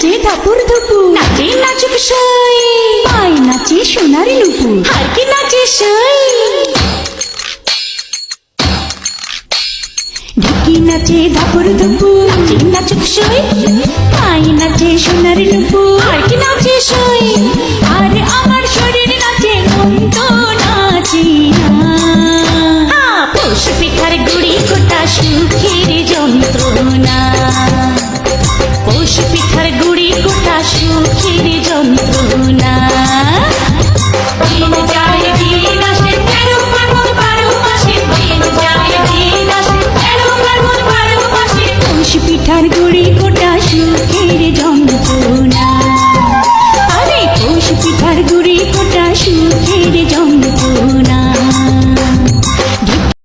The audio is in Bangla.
নাচে ধাপুর ধুপুর, নাচে নাচুক সই, পায় নাচে সোনারি নুপুর, আর কি নাচে সই। ঢিকি নাচে ধাপুর ধুপুর, নাচে নাচুক সই, পায় নাচে সোনারি নুপুর, আর কি নাচে সই।